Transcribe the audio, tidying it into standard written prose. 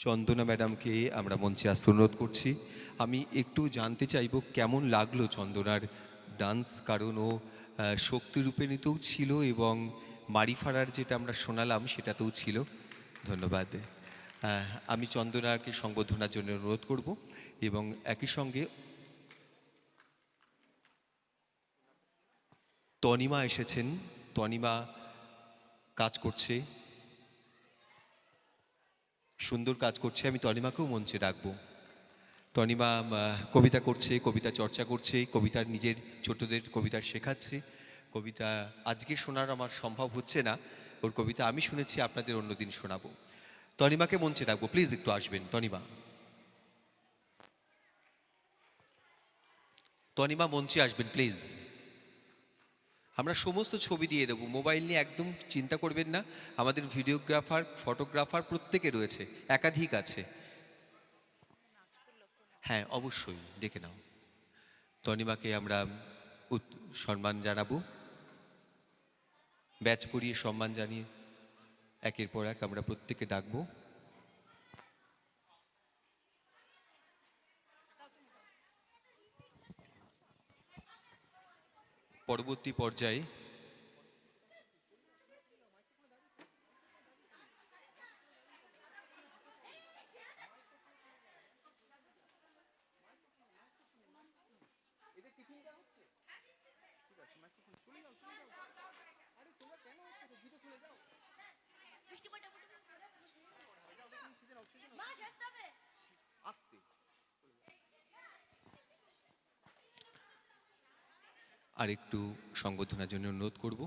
চন্দনা ম্যাডামকে আমরা মঞ্চে আসতে অনুরোধ করছি। আমি একটু জানতে চাইব কেমন লাগলো চন্দনার ডান্স, কারণ ও শক্তিরূপিণীতেও ছিল এবং মারিফাড়ার যেটা আমরা শোনালাম সেটাতেও ছিল। ধন্যবাদ। আমি চন্দনাকে সংবর্ধনার জন্য অনুরোধ করব এবং একই সঙ্গে তনিমা এসেছেন। তনিমা কাজ করছে, সুন্দর কাজ করছে। আমি তনিমাকেও মঞ্চে রাখবো। তনিমা কবিতা করছে, কবিতা চর্চা করছে, কবিতার নিজের ছোটদের কবিতা শেখাচ্ছে। কবিতা আজকে শোনার আমার সম্ভব হচ্ছে না, ওর কবিতা আমি শুনেছি, আপনাদের অন্যদিন শোনাবো। তনিমাকে মঞ্চে রাখবো, প্লিজ একটু আসবেন। তনিমা, তনিমা মঞ্চে আসবেন প্লিজ। আমরা সমস্ত ছবি দিয়ে দেবো, মোবাইল নিয়ে একদম চিন্তা করবেন না। আমাদের ভিডিওগ্রাফার, ফটোগ্রাফার প্রত্যেকে রয়েছে, একাধিক আছে। হ্যাঁ, অবশ্যই ডেকে নাও। তনিমাকে আমরা সম্মান জানাবো, ব্যাচ পরিয়ে সম্মান জানিয়ে একের পর এক আমরা প্রত্যেকে ডাকবো। পরবর্তী পর্যায়ে আর একটু সংবর্ধনার জন্য অনুরোধ করব।